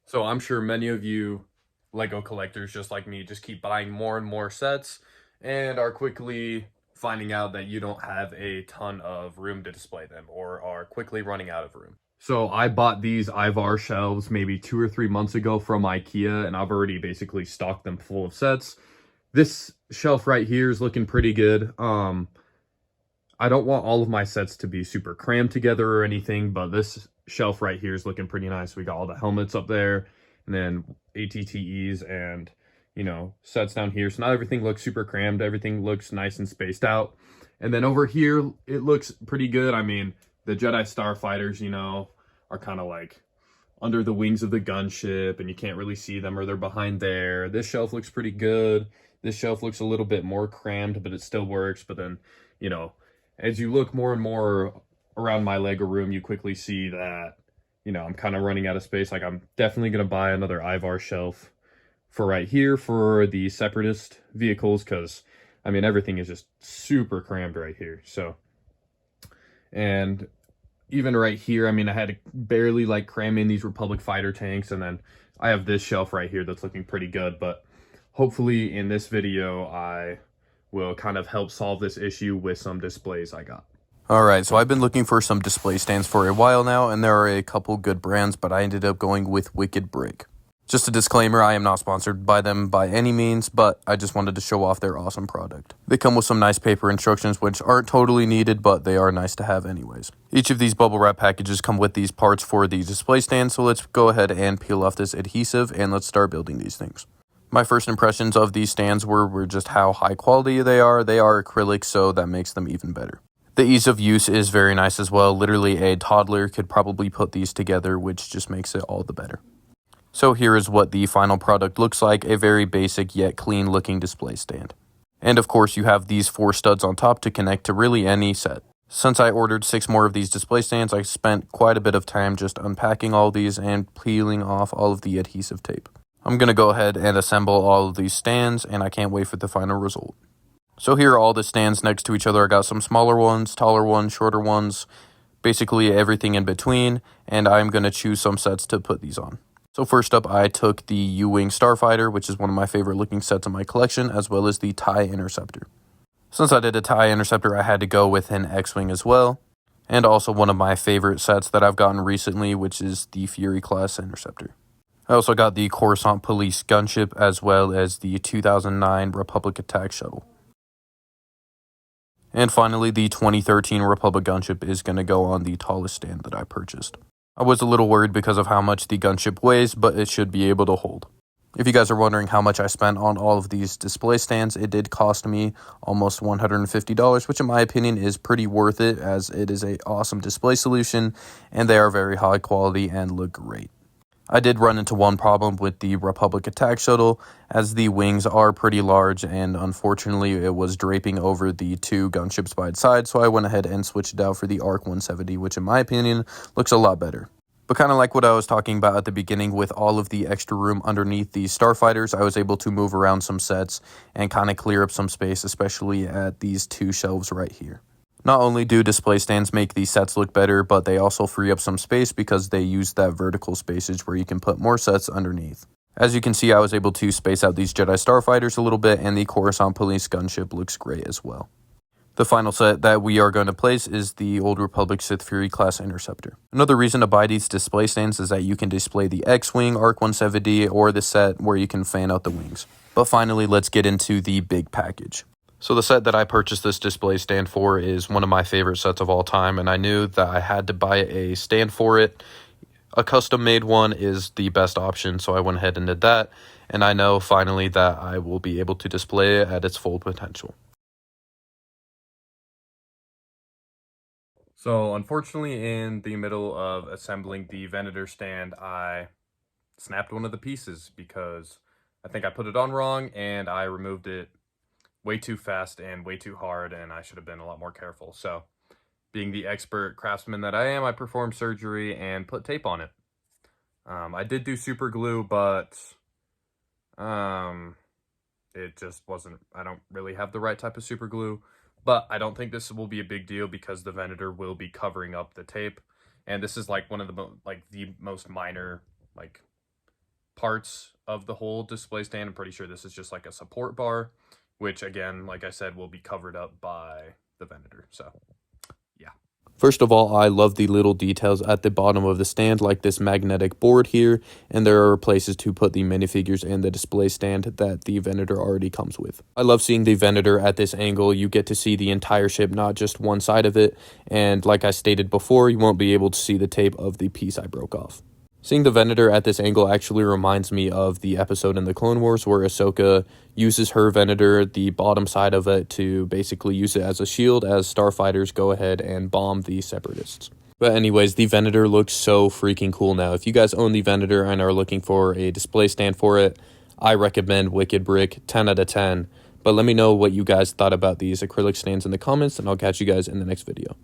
So I'm sure many of you Lego collectors, just like me, just keep buying more and more sets and are quickly finding out that you don't have a ton of room to display them or are quickly running out of room. So I bought these Ivar shelves maybe 2 or 3 months ago from IKEA, and I've already basically stocked them full of sets. This shelf right here is looking pretty good. I don't want all of my sets to be super crammed together or anything, but this shelf right here is looking pretty nice. We got all the helmets up there, and then ATTEs and, sets down here. So not everything looks super crammed. Everything looks nice and spaced out. And then over here, it looks pretty good. I mean, the Jedi Starfighters, are kind of like under the wings of the gunship, and you can't really see them, or they're behind there. This shelf looks pretty good. This shelf looks a little bit more crammed, but it still works. But then, you know, as you look more and more around my Lego room, you quickly see that, I'm kind of running out of space. Like, I'm definitely going to buy another Ivar shelf for right here for the Separatist vehicles, because, I mean, everything is just super crammed right here. So, and even right here, I mean, I had to barely like cram in these Republic fighter tanks, and then I have this shelf right here that's looking pretty good. But hopefully in this video, I will kind of help solve this issue with some displays I got. Alright, so I've been looking for some display stands for a while now, and there are a couple good brands, but I ended up going with Wicked Brick. Just a disclaimer, I am not sponsored by them by any means, but I just wanted to show off their awesome product. They come with some nice paper instructions, which aren't totally needed, but they are nice to have anyways. Each of these bubble wrap packages come with these parts for the display stand, so let's go ahead and peel off this adhesive, and let's start building these things. My first impressions of these stands were just how high quality they are. They are acrylic, so that makes them even better. The ease of use is very nice as well. Literally a toddler could probably put these together, which just makes it all the better. So here is what the final product looks like, a very basic yet clean looking display stand. And of course you have these 4 studs on top to connect to really any set. Since I ordered 6 more of these display stands, I spent quite a bit of time just unpacking all these and peeling off all of the adhesive tape. I'm going to go ahead and assemble all of these stands, and I can't wait for the final result. So here are all the stands next to each other. I got some smaller ones, taller ones, shorter ones, basically everything in between, and I'm going to choose some sets to put these on. So first up, I took the U-Wing Starfighter, which is one of my favorite looking sets in my collection, as well as the TIE Interceptor. Since I did a TIE Interceptor, I had to go with an X-Wing as well, and also one of my favorite sets that I've gotten recently, which is the Fury Class Interceptor. I also got the Coruscant Police Gunship, as well as the 2009 Republic Attack Shuttle. And finally, the 2013 Republic Gunship is going to go on the tallest stand that I purchased. I was a little worried because of how much the gunship weighs, but it should be able to hold. If you guys are wondering how much I spent on all of these display stands, it did cost me almost $150, which in my opinion is pretty worth it, as it is an awesome display solution, and they are very high quality and look great. I did run into one problem with the Republic Attack Shuttle, as the wings are pretty large, and unfortunately it was draping over the 2 gunships by its side, so I went ahead and switched it out for the ARC 170, which in my opinion looks a lot better. But kind of like what I was talking about at the beginning with all of the extra room underneath the Starfighters, I was able to move around some sets and kind of clear up some space, especially at these 2 shelves right here. Not only do display stands make these sets look better, but they also free up some space because they use that vertical spacage where you can put more sets underneath. As you can see, I was able to space out these Jedi Starfighters a little bit, and the Coruscant Police Gunship looks great as well. The final set that we are going to place is the Old Republic Sith Fury Class Interceptor. Another reason to buy these display stands is that you can display the X-Wing, ARC 170, or the set where you can fan out the wings. But finally, let's get into the big package. So the set that I purchased this display stand for is one of my favorite sets of all time, and I knew that I had to buy a stand for it. A custom-made one is the best option, so I went ahead and did that, and I know finally that I will be able to display it at its full potential. So unfortunately, in the middle of assembling the Venator stand, I snapped one of the pieces because I think I put it on wrong, and I removed it way too fast and way too hard, and I should have been a lot more careful. So, being the expert craftsman that I am, I performed surgery and put tape on it. I did do super glue, but it just wasn't, I don't really have the right type of super glue. But I don't think this will be a big deal because the Venator will be covering up the tape. And this is like one of the most minor, like, parts of the whole display stand. I'm pretty sure this is just like a support bar, which again, like I said, will be covered up by the Venator. So yeah. First of all, I love the little details at the bottom of the stand, like this magnetic board here, and there are places to put the minifigures and the display stand that the Venator already comes with. I love seeing the Venator at this angle. You get to see the entire ship, not just one side of it, and like I stated before, you won't be able to see the tape of the piece I broke off. Seeing the Venator at this angle actually reminds me of the episode in the Clone Wars where Ahsoka uses her Venator, the bottom side of it, to basically use it as a shield as starfighters go ahead and bomb the Separatists. But anyways, the Venator looks so freaking cool now. If you guys own the Venator and are looking for a display stand for it, I recommend Wicked Brick, 10 out of 10. But let me know what you guys thought about these acrylic stands in the comments, and I'll catch you guys in the next video.